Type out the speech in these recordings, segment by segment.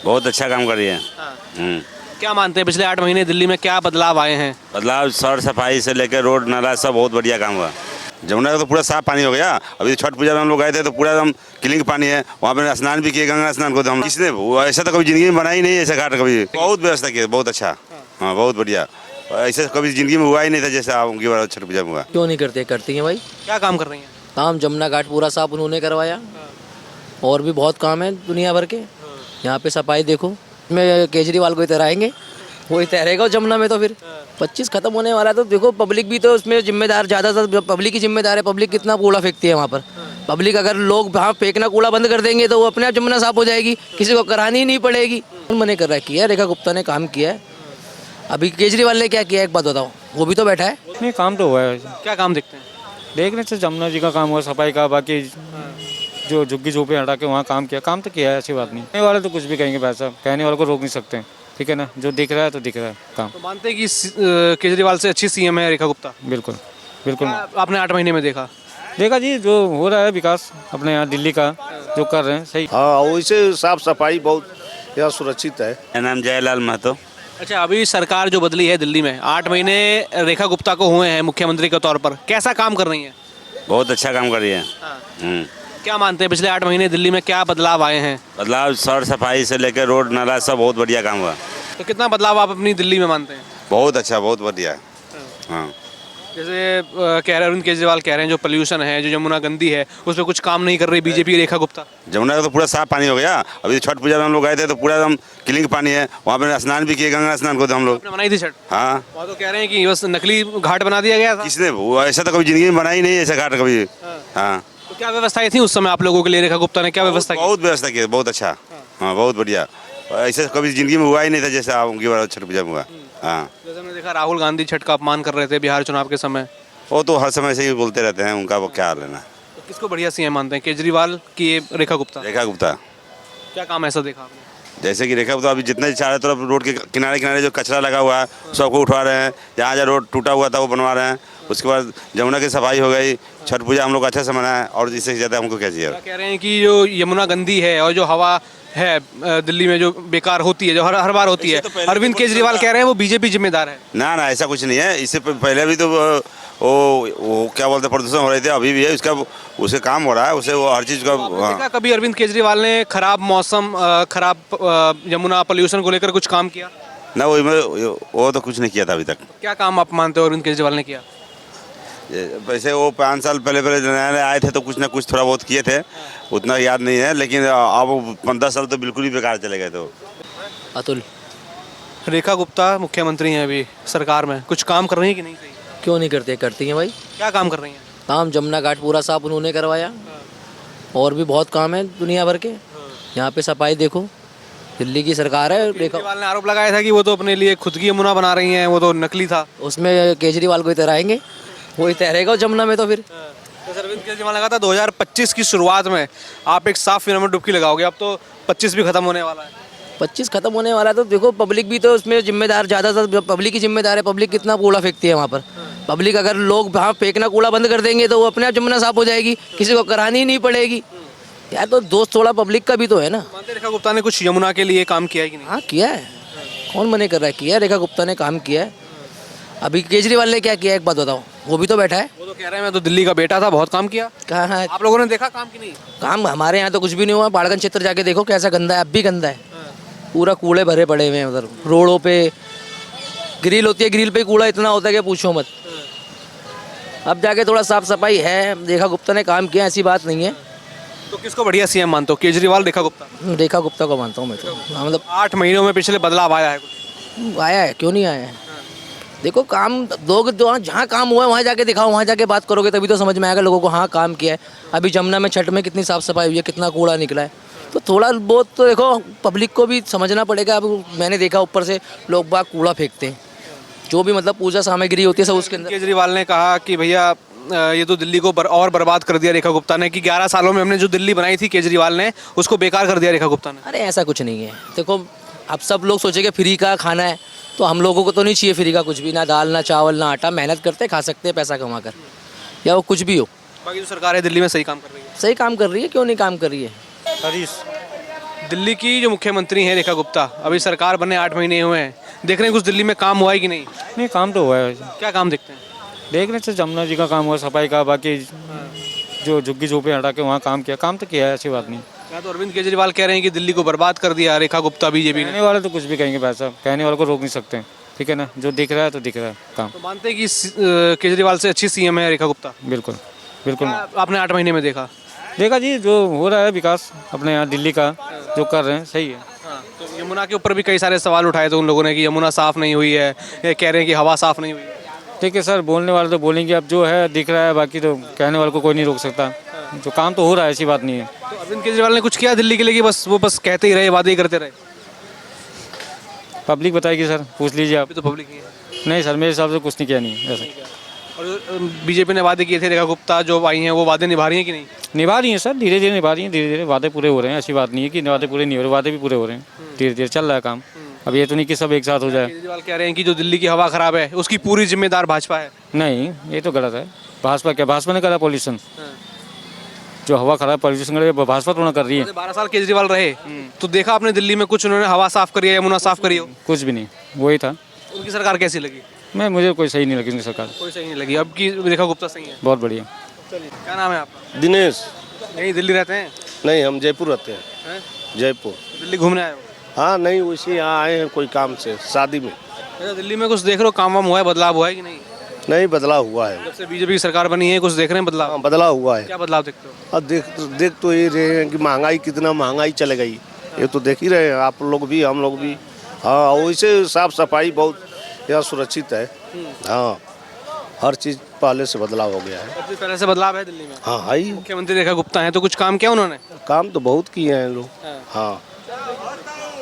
बहुत अच्छा काम कर रही है। हाँ। क्या क्या मानते हैं पिछले 8 महीने दिल्ली में क्या बदलाव आए हैं? बदलाव, सड़क सफाई से लेकर रोड नाला सब बहुत बढ़िया काम हुआ। जमुना का तो पूरा साफ पानी हो गया। अभी छठ पूजा में हम लोग गए थे तो पूरा एकदम क्लीन पानी है। वहाँ पे स्नान भी किए, गंगा स्नान को तो हम किसने ऐसा तो कभी जिंदगी में बना ही नहीं ऐसा घाट कभी। बहुत व्यवस्था किया, बहुत अच्छा। हाँ बहुत बढ़िया। ऐसा कभी जिंदगी में हुआ ही नहीं था जैसा उनकी बार छठ पूजा में हुआ। क्यों नहीं करते, करती हैं भाई। क्या काम कर रही हैं? काम जमुना घाट पूरा साफ उन्होंने करवाया। और भी बहुत काम है दुनिया भर के। यहाँ पे सफाई देखो, मैं केजरीवाल को ही तैराएंगे, वो ही तैरेगा जमुना में। तो फिर 25 खत्म होने वाला है तो देखो, पब्लिक भी तो उसमें जिम्मेदार, ज़्यादातर पब्लिक ही जिम्मेदार है। पब्लिक कितना कूड़ा फेंकती है वहाँ पर। पब्लिक अगर लोग वहाँ फेंकना कूड़ा बंद कर देंगे तो वो अपने आप जमुना साफ हो जाएगी, किसी को करानी ही नहीं पड़ेगी। मने कर रहा है, किया रेखा गुप्ता ने काम किया है। अभी केजरीवाल ने क्या किया, एक बात बताओ, वो भी तो बैठा है। नहीं, काम तो हुआ है। क्या काम देखते हैं? देखने से जमुना जी का काम हुआ, सफाई का, बाकी जो झुग्गी झोपड़ी हटा के वहाँ काम किया, काम तो किया है, अच्छी बात नहीं। कहने वाले तो कुछ भी कहेंगे भाई साहब, कहने वाले को रोक नहीं सकते, ठीक है ना। जो दिख रहा है तो दिख रहा है काम। तो मानते हैं कि केजरीवाल से अच्छी सीएम है रेखा गुप्ता? बिल्कुल बिल्कुल। क्या आपने 8 महीने में देखा? देखा जी, जो हो रहा है विकास अपने यहाँ दिल्ली का, जो कर रहे हैं सही। हाँ, वैसे साफ सफाई बहुत यहाँ सुरक्षित है। मेरा नाम जयलाल महतो। अच्छा, अभी सरकार जो बदली है दिल्ली में, 8 महीने रेखा गुप्ता को हुए हैं मुख्यमंत्री के तौर पर, कैसा काम कर रही हैं? बहुत अच्छा काम कर रही है। क्या मानते हैं पिछले 8 महीने दिल्ली में क्या बदलाव आए हैं? बदलाव, सड़क सफाई से लेकर रोड नाला सब बहुत बढ़िया काम हुआ। तो कितना बदलाव आप अपनी दिल्ली में मानते हैं? बहुत अच्छा, बहुत बढ़िया। हाँ, जैसे कह रहे अरविंद केजरीवाल कह रहे हैं जो पोल्यूशन है, जो यमुना गंदी है, उस पर कुछ काम नहीं कर रही बीजेपी रेखा गुप्ता। जमुना का तो पूरा साफ पानी हो गया। अभी छठ पूजा में हम लोग गए थे तो पूरा एकदम क्लीन पानी है। वहाँ पे स्नान भी किए, गंगा स्नान को तो हम लोग। आपने बनाई थी छठ? हाँ। वहाँ तो कह रहे हैं कि बस नकली घाट बना दिया गया था। किसने ऐसा तो कभी जिंदगी में बना ही नहीं ऐसा घाट कभी। हाँ। तो क्या व्यवस्थाएं थी उस समय आप लोगों के लिए? रेखा गुप्ता ने क्या व्यवस्था की? बहुत व्यवस्था की, बहुत अच्छा। हाँ बहुत बढ़िया। ऐसा कभी जिंदगी में हुआ ही नहीं था जैसा उनकी बार छठ पूजा में हुआ। हाँ। जैसे हमने देखा राहुल गांधी छठ का अपमान कर रहे थे बिहार चुनाव के समय। वो तो हर समय से ही बोलते रहते हैं, उनका वो क्या हाल लेना। तो किसको बढ़िया सीएम मानते हैं, केजरीवाल की रेखा गुप्ता? रेखा गुप्ता। क्या काम ऐसा देखा आपने? जैसे कि रेखा गुप्ता अभी जितने चारों तरफ रोड के किनारे किनारे जो कचरा लगा हुआ है सबको उठवा रहे हैं। जहाँ जहाँ रोड टूटा हुआ था वो बनवा रहे हैं। उसके बाद जमुना की सफाई हो गई। छठ पूजा हम लोग अच्छा से मनाए और इससे ज़्यादा हमको क्या चाहिए। क्या कह रहे हैं कि जो यमुना गंदी है और जो हवा है दिल्ली में जो बेकार होती है, जो हर बार होती है, अरविंद केजरीवाल कह रहे हैं वो बीजेपी जिम्मेदार है। ना ना, ऐसा कुछ नहीं है। इससे पहले भी तो वो क्या बोलते हैं, प्रदूषण हो रहे थे, अभी भी है। उसका काम हो रहा है, उसे वो हर चीज़ का। देखा कभी अरविंद केजरीवाल ने खराब मौसम, खराब यमुना पोल्यूशन को लेकर कुछ काम किया? ना, वो तो कुछ नहीं किया था अभी तक। क्या काम आप मानते हो अरविंद केजरीवाल ने किया? वैसे वो 5 साल पहले नए नए आए थे तो कुछ ना कुछ थोड़ा बहुत किए थे, उतना याद नहीं है। लेकिन अब 15 साल तो बिल्कुल ही बेकार चले गए। तो अतुल। रेखा गुप्ता मुख्यमंत्री हैं अभी सरकार में, कुछ काम कर रही हैं कि नहीं? सही। क्यों नहीं करते, करती हैं भाई। क्या काम कर रही हैं? काम जमुना घाट पूरा साफ उन्होंने करवाया। और भी बहुत काम है दुनिया भर के। यहाँ पे सफाई देखो, दिल्ली की सरकार है। केजरीवाल ने आरोप लगाया था कि वो तो अपने लिए खुद की यमुना बना रही हैं, वो तो नकली था। उसमें केजरीवाल को ही तैराएंगे, वो ही तैरेगा जमुना में। तो फिर तो अरविंद केजरीवाल ने कहा था 2025 की शुरुआत में आप एक साफ फिल्म में डुबकी लगाओगे। अब तो 25 भी खत्म होने वाला है। 25 खत्म होने वाला है तो देखो, पब्लिक भी तो उसमें जिम्मेदार, ज़्यादातर पब्लिक ही जिम्मेदार है। पब्लिक कितना कूड़ा फेंकती है वहाँ पर। पब्लिक अगर लोग वहाँ फेंकना कूड़ा बंद कर देंगे तो वो अपने आप जमुना साफ हो जाएगी, किसी को करानी ही नहीं पड़ेगी। यार तो दोस्त थोड़ा पब्लिक का भी तो है ना। मानते रेखा गुप्ता ने कुछ यमुना के लिए काम किया है कि नहीं? हाँ किया है, कौन मने कर रहा है, किया है। रेखा गुप्ता ने काम किया है। अभी केजरीवाल ने क्या किया, एक बात बताओ, वो भी तो बैठा है। वो तो कह रहे हैं मैं तो दिल्ली का बेटा था, बहुत काम किया। कहाँ है आप लोगों ने देखा काम की नहीं? काम? हमारे यहाँ तो कुछ भी नहीं हुआ। बाड़गंज क्षेत्र जाके देखो कैसा गंदा है, अब भी गंदा है। पूरा कूड़े भरे पड़े हुए हैं उधर रोडों पे। ग्रिल होती है, ग्रिल पे कूड़ा इतना होता है कि पूछो मत। अब जाके थोड़ा साफ सफाई है। रेखा गुप्ता ने काम किया, ऐसी बात नहीं है। तो किसको बढ़िया सीएम मानते हो, केजरीवाल, रेखा गुप्ता? रेखा गुप्ता को मानता हूँ मैं तो। हाँ, मतलब 8 महीनों में पिछले बदलाव आया है कुछ? आया है, क्यों नहीं आया है। देखो काम लोग जहाँ काम हुआ है वहाँ जाके दिखाओ, वहाँ जाके बात करोगे तभी तो समझ में आएगा लोगों को। हाँ काम किया है। अभी जमुना में छठ में कितनी साफ सफाई हुई है, कितना कूड़ा निकला है। तो थोड़ा बहुत तो देखो पब्लिक को भी समझना पड़ेगा। अब मैंने देखा ऊपर से लोग बाग कूड़ा फेंकते हैं, जो भी मतलब पूजा सामग्री होती है सब उसके अंदर। केजरीवाल ने कहा कि भैया ये तो दिल्ली को और बर्बाद कर दिया रेखा गुप्ता ने, कि 11 सालों में हमने जो दिल्ली बनाई थी केजरीवाल ने उसको बेकार कर दिया रेखा गुप्ता ने। अरे ऐसा कुछ नहीं है। देखो अब सब लोग सोचेंगे फ्री का खाना है, तो हम लोगों को तो नहीं चाहिए फ्री का कुछ भी, ना दाल ना चावल ना आटा। मेहनत करते खा सकते हैं पैसा कमा कर, या वो कुछ भी हो। बाकी जो सरकार है दिल्ली में सही काम कर रही है। सही काम कर रही है, क्यों नहीं काम कर रही है। हरीश दिल्ली की जो मुख्यमंत्री हैं रेखा गुप्ता, अभी सरकार बने 8 महीने हुए हैं, देख रहे हैं कुछ दिल्ली में काम हुआ है कि नहीं? नहीं, काम तो हुआ है। क्या काम देखते हैं? देखने से जमुना जी का काम हुआ, सफाई का, बाकी जो झुग्गी झोपड़ी हटा के वहाँ काम किया, काम तो किया है, ऐसी बात नहीं। यहाँ तो अरविंद केजरीवाल कह रहे हैं कि दिल्ली को बर्बाद कर दिया रेखा गुप्ता बीजेपी ने। कहने वाले तो कुछ भी कहेंगे भाई साहब, कहने वाले को रोक नहीं सकते, ठीक है ना। जो दिख रहा है तो दिख रहा है काम। तो मानते हैं कि केजरीवाल से अच्छी सीएम है रेखा गुप्ता? बिल्कुल बिल्कुल। क्या आपने 8 महीने में देखा? देखा जी, जो हो रहा है विकास अपने यहाँ दिल्ली का, जो कर रहे हैं सही है। तो यमुना के ऊपर भी कई सारे सवाल उठाए थे उन लोगों ने कि यमुना साफ नहीं हुई है, ये कह रहे हैं कि हवा साफ नहीं हुई है। ठीक है सर, बोलने वाले तो बोलेंगे, अब जो है दिख रहा है, बाकी तो कहने वाले को कोई नहीं रोक सकता। जो काम तो हो रहा है, ऐसी बात नहीं है। तो अरविंद केजरीवाल ने कुछ किया दिल्ली के लिए कि बस वो कहते ही रहे, वादे ही करते रहे? पब्लिक बताएगी सर, पूछ लीजिए आप। अभी तो पब्लिक ही है। नहीं सर, मेरे हिसाब से कुछ नहीं किया, नहीं ऐसा। और बीजेपी ने वादे किए थे, रेखा गुप्ता जो आई हैं वो वादे निभा रही हैं कि नहीं? निभा रही हैं सर, धीरे धीरे निभा रही हैं, धीरे धीरे वादे पूरे हो रहे हैं। ऐसी बात नहीं है कि वादे पूरे नहीं हो रहे, वादे भी पूरे हो रहे हैं, धीरे धीरे चल रहा है काम। अब ये तो नहीं कि सब एक साथ हो जाए। केजरीवाल कह रहे हैं कि जो दिल्ली की हवा खराब है उसकी पूरी जिम्मेदार भाजपा है। नहीं, ये तो गलत है। भाजपा क्या, भाजपा ने करा पॉल्यूशन? जो हवा खराब पॉल्यूशन करे, भाजपा तो ना कर रही है। 12 साल केजरीवाल रहे तो देखा आपने दिल्ली में कुछ उन्होंने हवा साफ करी है, यमुना साफ करी हो? कुछ भी नहीं, वही था। उनकी सरकार कैसी लगी? मुझे कोई सही नहीं लगी उनकी सरकार। कोई सही नहीं लगी। अब की रेखा गुप्ता सही है? बहुत बढ़िया। चलिए, क्या नाम है आपका? दिनेश। यही दिल्ली रहते हैं? नहीं, हम जयपुर रहते हैं। हैं? जयपुर। दिल्ली घूमने आए हो? हाँ, नहीं, वैसे यहाँ आए हैं कोई काम से, शादी में। अच्छा, दिल्ली में कुछ देख रहे हो, काम वाम हुआ है, बदलाव हुआ है कि नहीं? नहीं, बदलाव हुआ है। जब से बीजेपी की सरकार बनी है कुछ देख रहे हैं बदलाव? हाँ, बदलाव हुआ है। क्या बदलाव देखते हो? अब देख तो ये रहे हैं कि महंगाई, कितना महंगाई चले गई, ये तो देख ही रहे हैं आप लोग भी, हम लोग भी। हाँ, वैसे साफ सफाई बहुत यहाँ सुरक्षित है। हाँ, हर चीज़ पहले से बदलाव हो गया है। सबसे पहले से बदलाव है दिल्ली में? हाँ, है ही। मुख्यमंत्री रेखा गुप्ता हैं तो कुछ काम किया उन्होंने? काम तो बहुत किए हैं लोग। हाँ,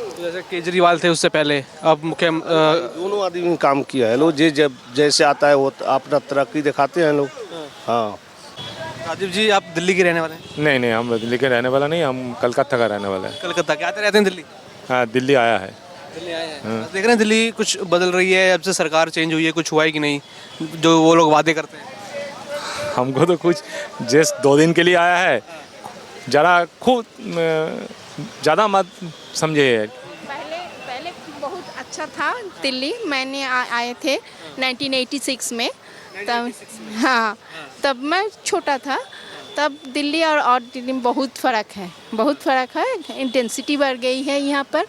तो जैसे केजरीवाल थे उससे पहले, अब दोनों आदमी काम किया है लोग। जब जैसे आता है वो अपना तरक्की दिखाते हैं लोग। हाँ। राजीव जी, आप दिल्ली के रहने वाले हैं? नहीं नहीं, हम दिल्ली के रहने वाला नहीं, हम कलकत्ता का रहने वाला है। कलकत्ता के आते रहते हैं दिल्ली? हाँ, दिल्ली आया है। दिल्ली आए हैं। देख रहे हैं दिल्ली कुछ बदल रही है, अब से सरकार चेंज हुई है, कुछ हुआ है कि नहीं जो वो लोग वादे करते हैं? हमको तो कुछ जस्ट 2 दिन के लिए आया है, जरा खुद ज़्यादा मत समझे। पहले बहुत अच्छा था दिल्ली। मैंने आए थे 1986 में, तब हाँ, तब मैं छोटा था। तब दिल्ली और दिल्ली में बहुत फ़र्क है, बहुत फ़र्क है। इंटेंसिटी बढ़ गई है यहाँ पर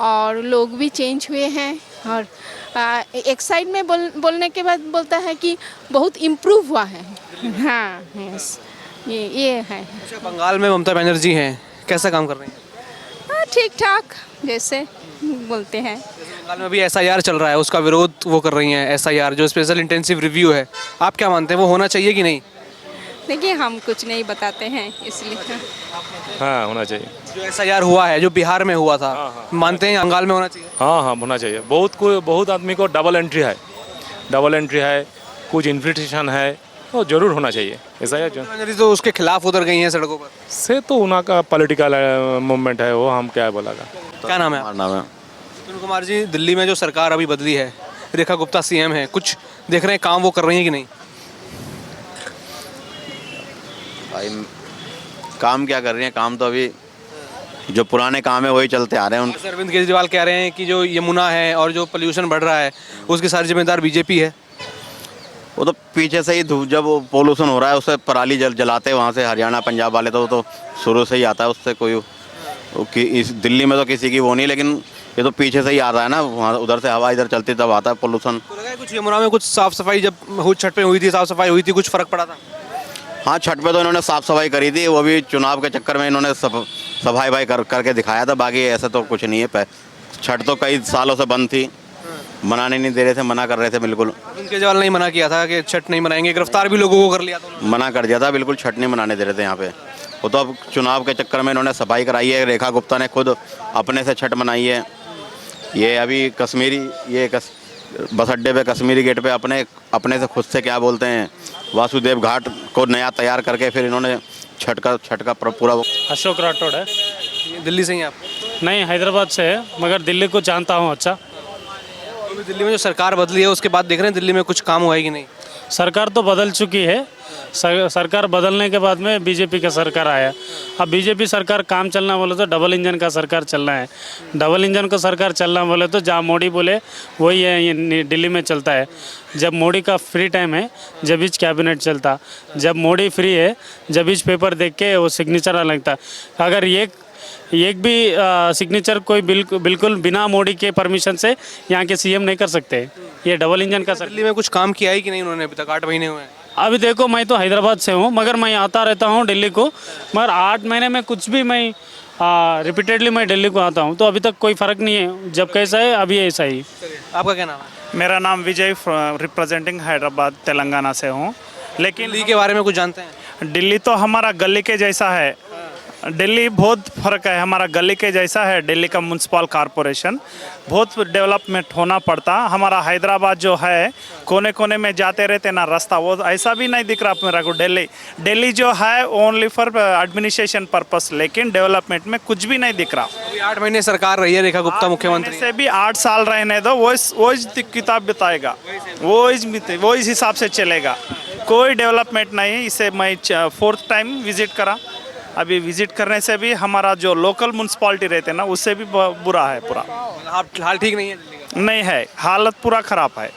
और लोग भी चेंज हुए हैं। और एक साइड में बोलने के बाद बोलता है कि बहुत इम्प्रूव हुआ है। हाँ, यस, ये है। अच्छा, बंगाल में ममता बनर्जी हैं, कैसा काम कर रही हैं? हाँ, ठीक ठाक जैसे बोलते हैं। बंगाल में अभी SIR चल रहा है, उसका विरोध वो कर रही हैं। SIR जो स्पेशल इंटेंसिव रिव्यू है, आप क्या मानते हैं वो होना चाहिए कि नहीं? देखिए, हम कुछ नहीं बताते हैं इसलिए। हाँ, होना चाहिए। जो SIR हुआ है, जो बिहार में हुआ था, मानते हैं बंगाल में होना चाहिए? हाँ हाँ, होना चाहिए। बहुत आदमी को डबल एंट्री है, कुछ इन्फिल्ट्रेशन है, तो जरूर होना चाहिए ऐसा है। जो बनर्जी तो उसके खिलाफ उतर गई हैं सड़कों पर। से तो उनका पॉलिटिकल मूवमेंट है, वो हम क्या बोला। क्या नाम है आपका? नाम है अरुण कुमार जी, दिल्ली में जो सरकार अभी बदली है, रेखा गुप्ता CM है, कुछ देख रहे हैं काम वो कर रही हैं कि नहीं? भाई, काम क्या कर रही हैं? काम तो अभी जो पुराने काम है वही चलते आ रहे हैं। जैसे अरविंद केजरीवाल कह रहे हैं कि जो यमुना है और जो पोल्यूशन बढ़ रहा है उसकी सारी जिम्मेदार बीजेपी है। वो तो पीछे से ही जब वो पोल्यूशन हो रहा है उससे पराली जलाते हैं वहाँ से, हरियाणा पंजाब वाले तो शुरू से ही आता है, उससे कोई इस दिल्ली में तो किसी की वो नहीं, लेकिन ये तो पीछे से ही आ रहा है ना, वहाँ उधर से हवा इधर चलती तब आता है पोल्यूशन। तो लगा है कुछ यमुना में कुछ साफ सफाई जब छठ पे हुई थी, साफ सफाई हुई थी, कुछ फर्क पड़ा था? हाँ, छठ पे तो इन्होंने साफ़ सफाई करी थी, वो भी चुनाव के चक्कर में इन्होंने सफाई करके दिखाया था, बाकी ऐसा तो कुछ नहीं है। छठ तो कई सालों से बंद थी, मनाने नहीं दे रहे थे, मना कर रहे थे बिल्कुल। अरविंद केजरीवाल ने मना किया था कि छठ नहीं मनाएंगे, गिरफ्तार भी लोगों को कर लिया था, मना कर दिया था, बिल्कुल छठ नहीं मनाने दे रहे थे यहाँ पे। वो तो अब चुनाव के चक्कर में इन्होंने सफाई कराई है, रेखा गुप्ता ने खुद अपने से छठ मनाई है। ये अभी बस अड्डे पे कश्मीरी गेट पे अपने से खुद से क्या बोलते हैं, वासुदेव घाट को नया तैयार करके फिर इन्होंने छठ का पूरा। अशोक राठौड़ है। दिल्ली से ही आप? नहीं, हैदराबाद से है, मगर दिल्ली को जानता हूँ अच्छा। अभी दिल्ली में जो सरकार बदली है उसके बाद देख रहे हैं दिल्ली में कुछ काम हुआ है कि नहीं? सरकार तो बदल चुकी है। सरकार बदलने के बाद में बीजेपी का सरकार आया। अब बीजेपी सरकार काम चलना बोले तो डबल इंजन का सरकार चलना है। डबल इंजन का सरकार चलना बोले तो जहाँ मोदी बोले वही है, ये दिल्ली में चलता है। जब मोदी का फ्री टाइम है जब इच कैबिनेट चलता, जब मोदी फ्री है जब इच पेपर देख के वो सिग्नेचर लगता। अगर एक भी सिग्नेचर कोई बिल्कुल बिना मोदी के परमिशन से यहाँ के सीएम नहीं कर सकते। ये डबल इंजन का दिल्ली में कुछ काम किया है कि नहीं उन्होंने अभी तक? 8 महीने हुए हैं। अभी देखो, मैं तो हैदराबाद से हूँ मगर मैं आता रहता हूँ दिल्ली को, मगर 8 महीने में कुछ भी मैं रिपीटेडली मैं दिल्ली को आता हूँ तो अभी तक कोई फ़र्क नहीं है। जब कैसा है अभी ऐसा ही। आपका क्या नाम है? मेरा नाम विजय, रिप्रेजेंटिंग हैदराबाद तेलंगाना से हूँ। लेकिन दिल्ली के बारे में कुछ जानते हैं? दिल्ली तो हमारा गली के जैसा है। दिल्ली बहुत फ़र्क है, हमारा गली के जैसा है। दिल्ली का म्यूनसिपल कॉरपोरेशन बहुत डेवलपमेंट होना पड़ता। हमारा हैदराबाद जो है कोने कोने में जाते रहते ना रास्ता, वो ऐसा भी नहीं दिख रहा मेरा को। दिल्ली जो है ओनली फॉर एडमिनिस्ट्रेशन पर्पस, लेकिन डेवलपमेंट में कुछ भी नहीं दिख रहा। अभी 8 महीने सरकार रही है, रेखा गुप्ता मुख्यमंत्री से भी 8 साल रहने दो, वो किताब बताएगा, वो इस हिसाब से चलेगा। कोई डेवलपमेंट नहीं। इसे मैं 4th टाइम विजिट करा। अभी विजिट करने से भी हमारा जो लोकल म्यूनसिपालिटी रहते हैं ना, उससे भी बुरा है पूरा। हाल ठीक नहीं है दिल्ली का? नहीं है, हालत पूरा ख़राब है।